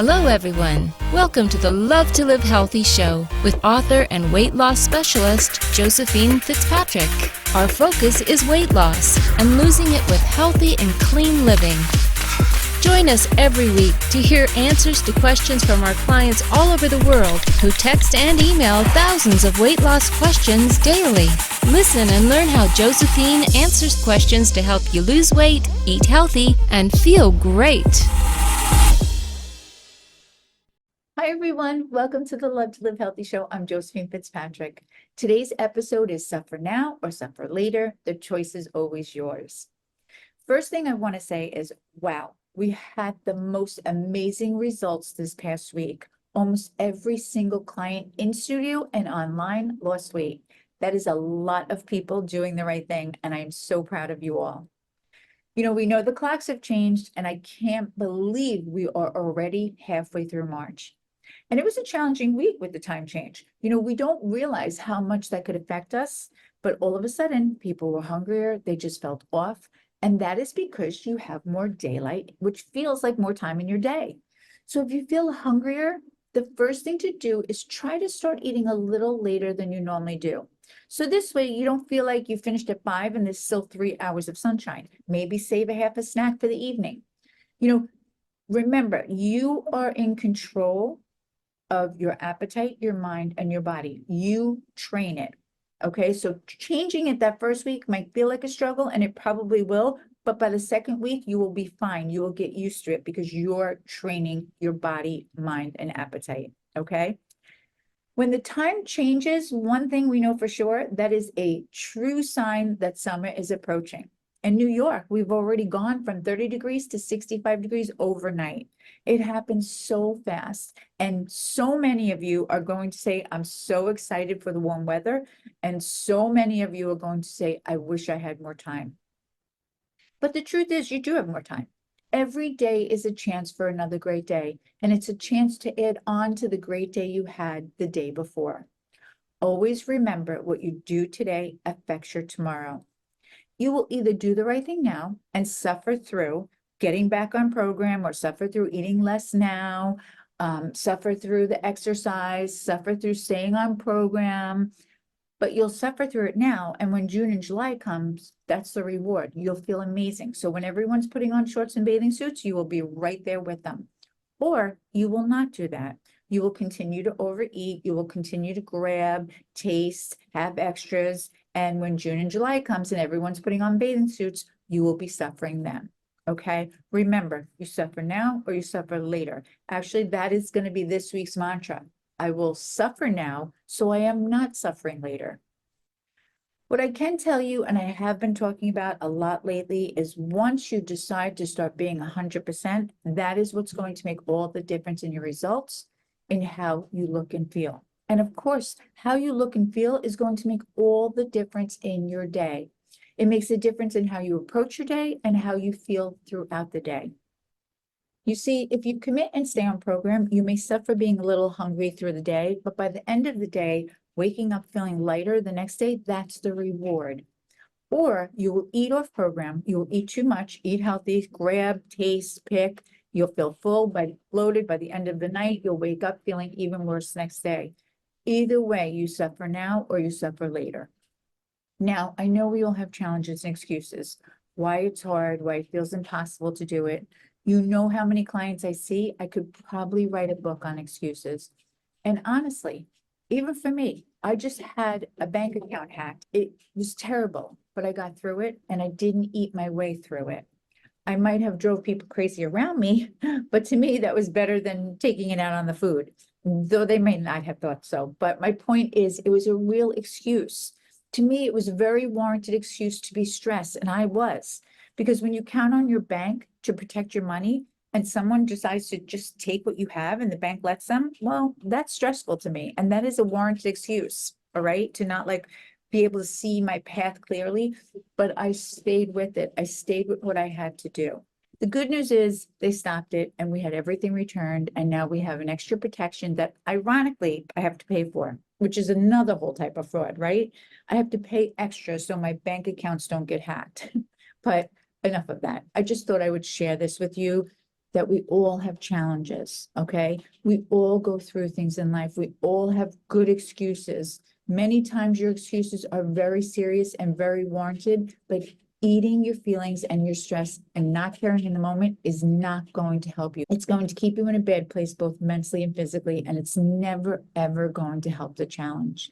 Hello, everyone. Welcome to the Love to Live Healthy show with author and weight loss specialist Josephine Fitzpatrick. Our focus is weight loss and losing it with healthy and clean living. Join us every week to hear answers to questions from our clients all over the world who text and email thousands of weight loss questions daily. Listen and learn how Josephine answers questions to help you lose weight, eat healthy, and feel great. Hi, everyone. Welcome to the Love to Live Healthy show. I'm Josephine Fitzpatrick. Today's episode is Suffer Now or Suffer Later. The choice is always yours. First thing I want to say is, wow, we had the most amazing results this past week. Almost every single client in studio and online lost weight. That is a lot of people doing the right thing, and I am so proud of you all. You know, we know the clocks have changed, and I can't believe we are already halfway through March. And it was a challenging week with the time change. You know, we don't realize how much that could affect us, but all of a sudden people were hungrier. They just felt off. And that is because you have more daylight, which feels like more time in your day. So if you feel hungrier, the first thing to do is try to start eating a little later than you normally do. So this way you don't feel like you finished at 5 and there's still 3 hours of sunshine. Maybe save a half a snack for the evening. You know, remember, you are in control of your appetite, your mind, and your body. You train it. Okay, so changing it that first week might feel like a struggle, and it probably will, but by the second week, you will be fine. You will get used to it because you're training your body, mind, and appetite. Okay. When the time changes, one thing we know for sure, that is a true sign that summer is approaching. In New York, we've already gone from 30 degrees to 65 degrees overnight. It happens so fast. And so many of you are going to say, I'm so excited for the warm weather. And so many of you are going to say, I wish I had more time. But the truth is, you do have more time. Every day is a chance for another great day. And it's a chance to add on to the great day you had the day before. Always remember, what you do today affects your tomorrow. You will either do the right thing now and suffer through getting back on program, or suffer through eating less now, suffer through the exercise, suffer through staying on program, but you'll suffer through it now. And when June and July comes, that's the reward. You'll feel amazing. So when everyone's putting on shorts and bathing suits, you will be right there with them. Or you will not do that. You will continue to overeat. You will continue to grab, taste, have extras. And when June and July comes and everyone's putting on bathing suits, you will be suffering then. Okay. Remember, you suffer now or you suffer later. Actually, that is going to be this week's mantra. I will suffer now so I am not suffering later. What I can tell you, and I have been talking about a lot lately, is once you decide to start being 100%, that is what's going to make all the difference in your results, in how you look and feel. And of course, how you look and feel is going to make all the difference in your day. It makes a difference in how you approach your day and how you feel throughout the day. You see, if you commit and stay on program, you may suffer being a little hungry through the day, but by the end of the day, waking up feeling lighter the next day, that's the reward. Or you will eat off program, you will eat too much, eat healthy, grab, taste, pick, you'll feel full, bloated by the end of the night, you'll wake up feeling even worse next day. Either way, you suffer now or you suffer later. Now, I know we all have challenges and excuses, why it's hard, why it feels impossible to do it. You know how many clients I see. I could probably write a book on excuses. And honestly, even for me, I just had a bank account hacked. It was terrible, but I got through it and I didn't eat my way through it. I might have drove people crazy around me, but to me, that was better than taking it out on the food, though they may not have thought so. But my point is, it was a real excuse. To me, it was a very warranted excuse to be stressed, and I was. Because when you count on your bank to protect your money and someone decides to just take what you have and the bank lets them, well, that's stressful to me. And that is a warranted excuse, all right, to not like be able to see my path clearly. But I stayed with it. I stayed with what I had to do. The good news is they stopped it and we had everything returned. And now we have an extra protection that ironically I have to pay for, which is another whole type of fraud, right? I have to pay extra so my bank accounts don't get hacked. But enough of that. I just thought I would share this with you. that we all have challenges, okay? We all go through things in life. We all have good excuses. Many times your excuses are very serious and very warranted, but eating your feelings and your stress and not caring in the moment is not going to help you. It's going to keep you in a bad place, both mentally and physically, and it's never, ever going to help the challenge.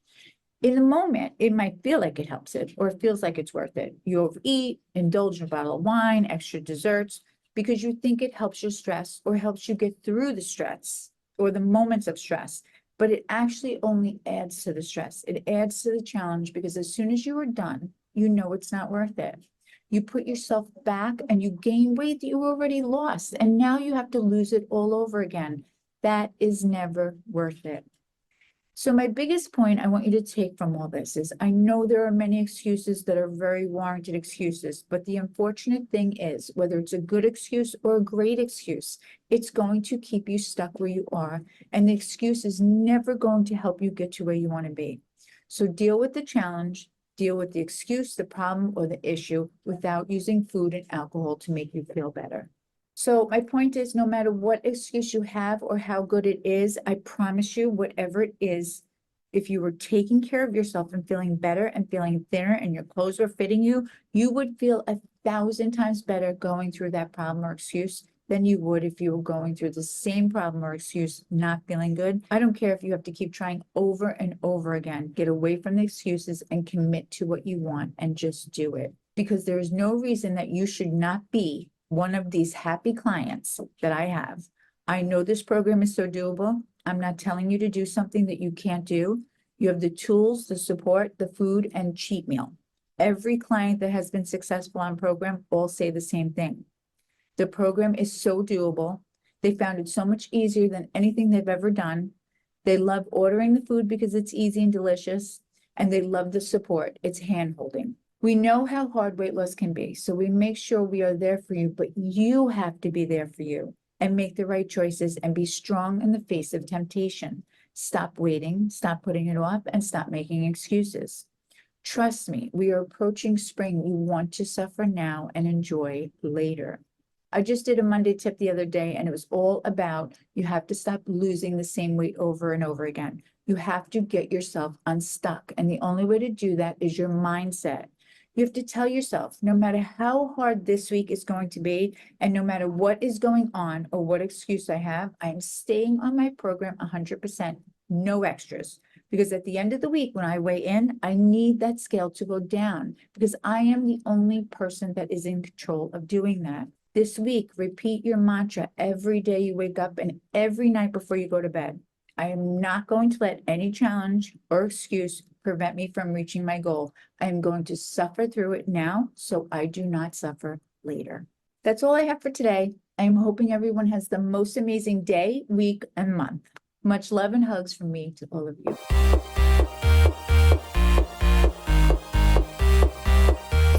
In the moment, it might feel like it helps it, or it feels like it's worth it. You overeat, indulge in a bottle of wine, extra desserts, because you think it helps your stress or helps you get through the stress or the moments of stress. But it actually only adds to the stress. It adds to the challenge, because as soon as you are done, you know it's not worth it. You put yourself back and you gain weight that you already lost, and now you have to lose it all over again. That is never worth it. So my biggest point I want you to take from all this is, I know there are many excuses that are very warranted excuses, but the unfortunate thing is, whether it's a good excuse or a great excuse, it's going to keep you stuck where you are, and the excuse is never going to help you get to where you want to be. So deal with the challenge, deal with the excuse, the problem, or the issue without using food and alcohol to make you feel better. So my point is, no matter what excuse you have or how good it is, I promise you, whatever it is, if you were taking care of yourself and feeling better and feeling thinner and your clothes were fitting you, you would feel 1,000 times better going through that problem or excuse than you would if you were going through the same problem or excuse, not feeling good. I don't care if you have to keep trying over and over again. Get away from the excuses and commit to what you want and just do it. Because there is no reason that you should not be one of these happy clients that I have. I know this program is so doable. I'm not telling you to do something that you can't do. You have the tools, the support, the food, and cheat meal. Every client that has been successful on program all say the same thing. The program is so doable. They found it so much easier than anything they've ever done. They love ordering the food because it's easy and delicious, and they love the support. It's hand-holding. We know how hard weight loss can be, so we make sure we are there for you, but you have to be there for you and make the right choices and be strong in the face of temptation. Stop waiting, stop putting it off, and stop making excuses. Trust me, we are approaching spring. You want to suffer now and enjoy later. I just did a Monday tip the other day, and it was all about, you have to stop losing the same weight over and over again. You have to get yourself unstuck, and the only way to do that is your mindset. You have to tell yourself, no matter how hard this week is going to be, and no matter what is going on or what excuse I have, I am staying on my program 100%, no extras. Because at the end of the week, when I weigh in, I need that scale to go down, because I am the only person that is in control of doing that. This week, repeat your mantra every day you wake up and every night before you go to bed. I am not going to let any challenge or excuse prevent me from reaching my goal. I am going to suffer through it now so I do not suffer later. That's all I have for today. I am hoping everyone has the most amazing day, week, and month. Much love and hugs from me to all of you.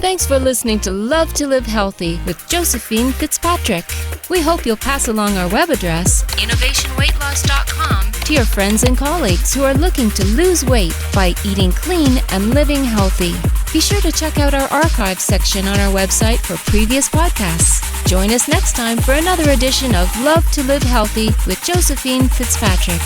Thanks for listening to Love to Live Healthy with Josephine Fitzpatrick. We hope you'll pass along our web address, innovationweightloss.com, to your friends and colleagues who are looking to lose weight by eating clean and living healthy. Be sure to check out our archives section on our website for previous podcasts. Join us next time for another edition of Love to Live Healthy with Josephine Fitzpatrick.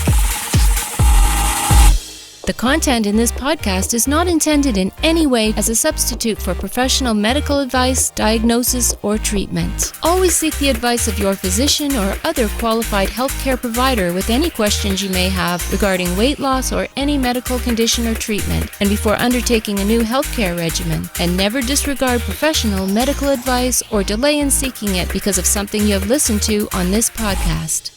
The content in this podcast is not intended in any way as a substitute for professional medical advice, diagnosis, or treatment. Always seek the advice of your physician or other qualified healthcare provider with any questions you may have regarding weight loss or any medical condition or treatment, and before undertaking a new healthcare regimen. And never disregard professional medical advice or delay in seeking it because of something you have listened to on this podcast.